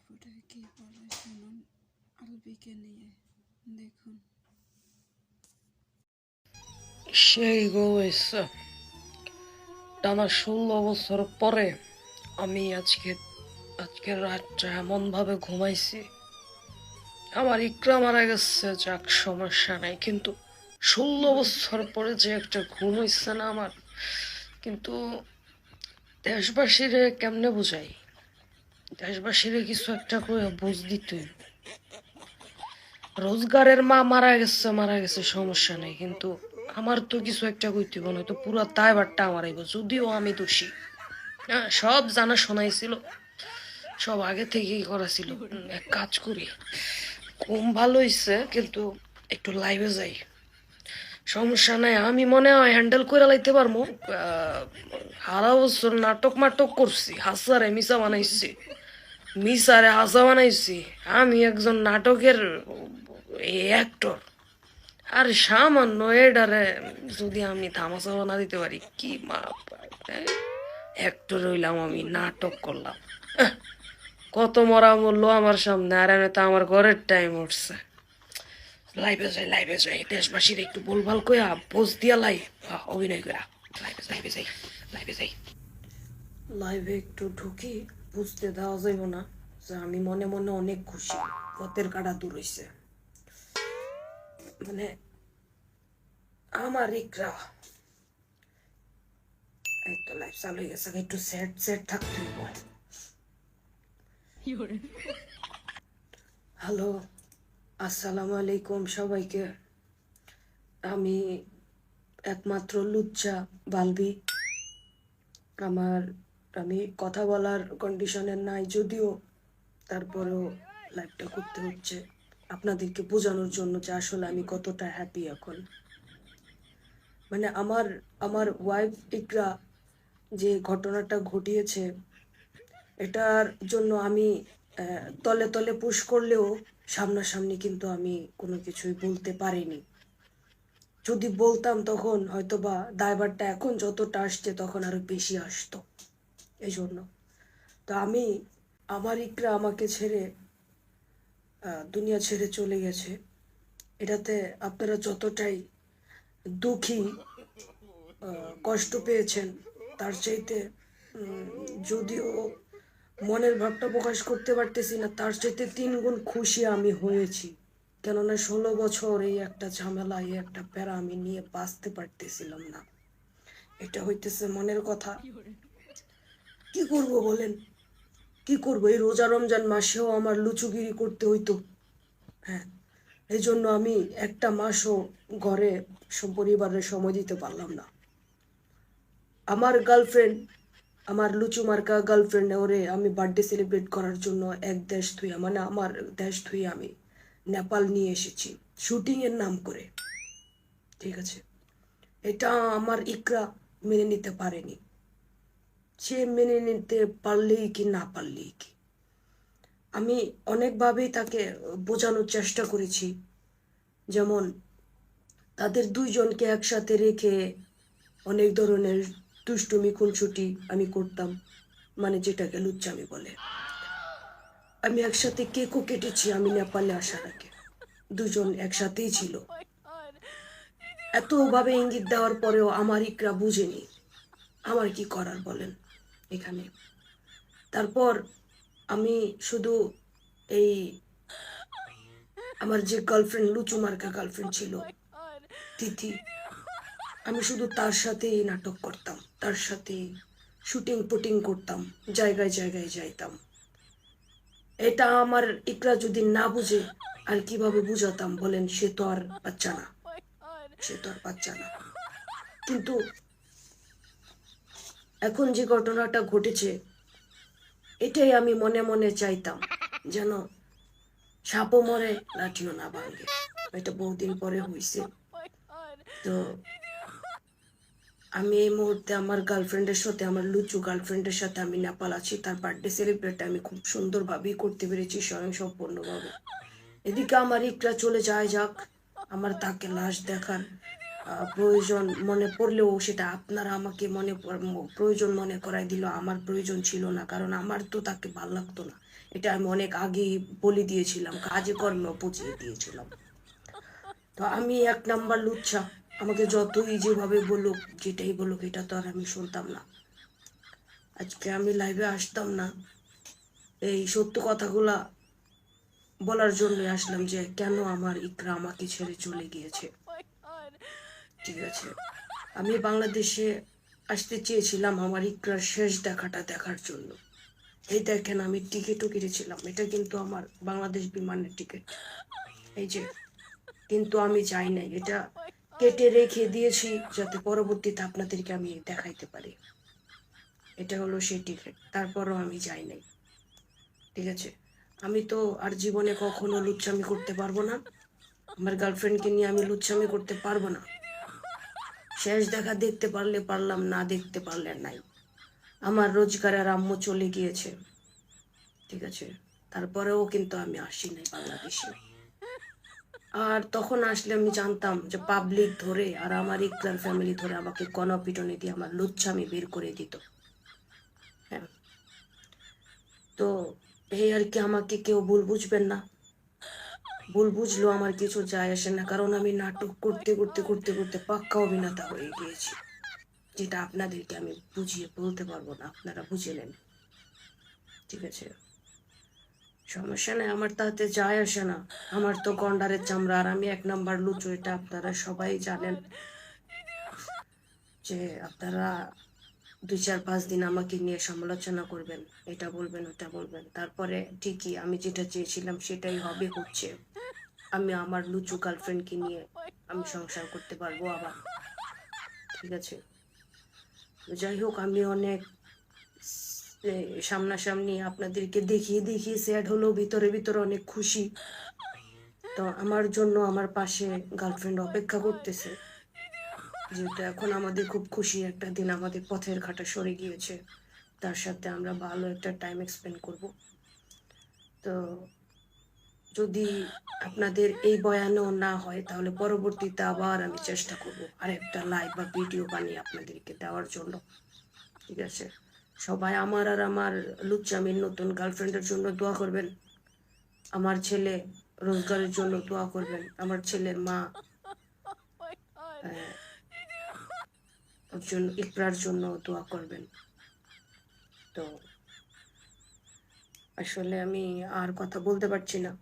আপুটাকে কি বলে শুনুন, আলবিকে নিয়ে দেখুন। সেই গো হয়েছে টানা 16 বছর পরে আমি আজকের রাতটা এমন ভাবে ঘুমাইছি। আমার ইকরা মারা গেছে, যাক সমস্যা নাই, কিন্তু 16 বছর পরে যে একটা ঘুম হইছে না আমার, কিন্তু দেশবাসীরে কেমনে বুঝাই? দেশবাসীরে কিছু একটা করে বুঝ দিতে। রোজগারের মা মারা গেছে সমস্যা নেই, কিন্তু আমার তো কিছু একটা কইতে হবে, তো পুরো দায়ভারটা আমার আইব, যদিও আমি দোষী। হ্যাঁ, সব জানা শোনাই ছিল, সব আগে থেকেই করা ছিল। এক কাজ করি, ঘুম ভালো হইছে, কিন্তু একটু লাইভে যাই, সমস্যা নাই, আমি মনে হয় হ্যান্ডেল করে লাইতে পারবো। সারা বছর নাটক মাটক করছি, হাসারে মিশা বানাইছি, মিসারে হাসা বানাইছি, আমি একজন নাটকের অ্যাক্টর। আর সামান্য এডারে যদি আমি তামাশা বানা দিতে পারি, কি মা অ্যাক্টর হইলাম, আমি নাটক করলাম। কত মরা মরলো আমার সামনে, আর এনে তো আমার ঘরের টাইম উঠছে। লাইভে যাই দেশবাসীর একটু ভুলভাল কইয়া পোজ দিয়া অভিনয় করা। লাইভে যাই লাইভে একটু ঢুকি, বুঝতে দেওয়া যাইব না যে আমি মনে মনে অনেক খুশি, পথের কাটা দূর হইছে। মানে আমার ইকরা একটা লাইভ চালু হয়ে গেছে, একটু সেট থাকতে হইব। হ্যালো, আসসালামু আলাইকুম সবাইকে। আমি একমাত্র লুচ্চা বালবি। আমি কথা বলার কন্ডিশনে নাই যদিও, তারপরেও লাইভটা করতে হচ্ছে আপনাদেরকে বোঝানোর জন্য যে আসলে আমি কতটা হ্যাপি এখন। মানে আমার ওয়াইফ ইকরা যে ঘটনাটা ঘটিয়েছে, এটার জন্য আমি তলে তলে পুশ করলেও সামনাসামনি কিন্তু আমি কোনো কিছুই বলতে পারিনি। যদি বলতাম তখন হয়তোবা দায়ভারটা এখন যতটা আসছে তখন আরো বেশি আসতো। এই জন্য তো আমার ইকরা আমাকে ছেড়ে দুনিয়া ছেড়ে চলে গেছে। এটাতে আপনারা যতটাই দুঃখী, কষ্ট পেয়েছেন, তার চাইতে যদিও মনের ভাবটা প্রকাশ করতে পারতেছি না, তার চাইতে 3 গুণ খুশি আমি হয়েছি। কেননা 16 বছর এই একটা ঝামেলা, এই একটা প্যারা আমি নিয়ে বাঁচতে পারতেছিলাম না। এটা হইতেছে মনের কথা। কি করব বলেন, কি করব? এই রোজা রমজান মাসেও আমার লুচুগিরি করতে হইতো। হ্যাঁ, এই জন্য আমি একটা মাসও ঘরে পরিবারের সময় দিতে পারলাম না। আমার গার্লফ্রেন্ড, আমার লুচু মার্কা গার্লফ্রেন্ড, ওরে আমি বার্থডে সেলিব্রেট করার জন্য এক দেশ থুইয়া, মানে আমার দেশ থুইয়া আমি নেপাল নিয়ে এসেছি শুটিং এর নাম করে। ঠিক আছে, এটা আমার ইকরা মেনে নিতে পারেনি। সে মেনে নিতে পারলেই কি না পারলেই কি, আমি অনেকভাবেই তাকে বোঝানোর চেষ্টা করেছি। যেমন তাদের দুইজনকে একসাথে রেখে অনেক ধরনের দুষ্টুমি খুনসুটি আমি করতাম, মানে যেটাকে লুচ্চামি বলে। আমি একসাথে কেকও কেটেছি আমি নেপালে আসার আগে, দুজন একসাথেই ছিল। এতভাবে ইঙ্গিত দেওয়ার পরেও আমার ইকরা বুঝেনি। আমার কি করার বলেন এখানে? তারপর আমি শুধু এই আমার যে গার্লফ্রেন্ড, লুচু মার্কা গার্লফ্রেন্ড ছিল তিথি, আমি শুধু তার সাথেই নাটক করতাম, তার সাথেই শুটিং পুটিং করতাম, জায়গায় জায়গায় যাইতাম। এটা আমার ইকরা যদি না বুঝে আর কিভাবে বুঝাতাম বলেন? সে তো আর বাচ্চা না, সে তো আর বাচ্চা না। কিন্তু এখন যে ঘটনাটা ঘটেছে, এটাই আমি মনে মনে চাইতাম যেন সাপও মরে লাঠিও না ভাঙে। এটা বহুদিন পরে হয়েছে। তো আমি এই মুহূর্তে আমার গার্লফ্রেন্ডের সাথে, আমার লুচু গার্লফ্রেন্ডের সাথে আমি নেপাল আছি। তার বার্থডে সেলিব্রেট আমি খুব সুন্দরভাবেই করতে পেরেছি, স্বয়ং সম্পূর্ণভাবে। এদিকে আমার ইকরা চলে যায় যাক, আমার তাকে লাশ দেখার প্রয়োজন মনে পড়লেও সেটা আপনারা আমাকে প্রয়োজন মনে করাই দিল। আমার প্রয়োজন ছিল না, কারণ আমার তো তাকে ভালো লাগতো না। এটা আমি অনেক আগেই বলে দিয়েছিলাম, কাজে কর্মেও বুঝিয়ে দিয়েছিলাম। তো আমি 1 নাম্বার লুচ্ছা। আমাকে যতই যেভাবে বলুক, যেটাই বলুক, এটা তো আর আমি শুনতাম না। আজকে আমি লাইভে আসতাম না, এই সত্য কথাগুলা বলার জন্য আসলাম, যে কেন আমার ইকরা আমাকে ছেড়ে চলে গিয়েছে। ঠিক আছে, আমি বাংলাদেশে আসতে চেয়েছিলাম আমার ইকরার শেষ দেখাটা দেখার জন্য। এই দেখেন, আমি টিকিটও কেটেছিলাম, এটা কিন্তু আমার বাংলাদেশ বিমানের টিকিট, এই যে। কিন্তু আমি চাই নাই, এটা কেটে রেখে দিয়েছি যাতে পরবর্তীতে আপনাদেরকে আমি দেখাইতে পারি। এটা হলো সেই টিকিট, তারপরও আমি যাই নাই। ঠিক আছে, আমি তো আর জীবনে কখনো লুচ্চামি করতে পারবো না। আমার গার্লফ্রেন্ডকে নিয়ে আমি লুচ্চামি করতে পারবো না। শেষ দেখা দেখতে পারলে পারলাম, না দেখতে পারলে নাই। আমার রোজগারের আম্মু চলে গিয়েছে, ঠিক আছে, তারপরেও কিন্তু আমি আসি নাই বাংলাদেশে। আর তখন আসলে আমি জানতাম যে পাবলিক ধরে আর আমার ইকরার ফ্যামিলি ধরে আমাকে গণপিটনে দিয়ে আমার লুচ্চামি বের করে দিত। হ্যাঁ, তো এই আর কি, আমাকে কেউ ভুল বুঝবেন না। ভুল বুঝলেও আমার কিছু যায় আসে না, কারণ আমি নাটক করতে করতে করতে করতে পাক্কা অভিনেতা হয়ে গিয়েছি, যেটা আপনাদেরকে আমি বুঝিয়ে বলতে পারবো না, আপনারা বুঝে নেন। ঠিক আছে, সমস্যা নেই, আমার তাতে যায় আসে না। আমার তো গন্ডারের চামড়া, আর আমি 1 নাম্বার লুচো, এটা আপনারা সবাই জানেন। যে আপনারা 2-4-5 দিন আমাকে নিয়ে সমালোচনা করবেন, এটা বলবেন ওটা বলবেন, তারপরে ঠিকই আমি যেটা চেয়েছিলাম সেটাই হবে, হচ্ছে। আমি আমার লুচু গার্লফ্রেন্ডকে নিয়ে আমি সংসার করতে পারবো আবার। ঠিক আছে, যাই হোক, আমি অনেক সামনাসামনি আপনাদেরকে দেখিয়ে দেখিয়ে স্যাড হলো, ভিতরে ভিতরে অনেক খুশি। তো আমার জন্য আমার পাশে গার্লফ্রেন্ড অপেক্ষা করতেছে, যেহেতু এখন আমাদের খুব খুশি একটা দিন আমাদের পথের ঘাটা সরে গিয়েছে, তার সাথে আমরা ভালো একটা টাইম স্পেন্ড করব। তো যদি আপনাদের এই বয়ানও না হয়, তাহলে পরবর্তীতে আবার আমি চেষ্টা করব আরেকটা লাইভ বা ভিডিও বানিয়ে আপনাদেরকে দেওয়ার জন্য। ঠিক আছে, সবাই আমার আর আমার লুচ্চামির নতুন গার্লফ্রেন্ডের জন্য দোয়া করবেন। আমার ছেলে রোজগারের জন্য দোয়া করবেন। আমার ছেলের মা জন্য, ইকরার জন্য দোয়া করবেন। তো আসলে আমি আর কথা বলতে পারছি না।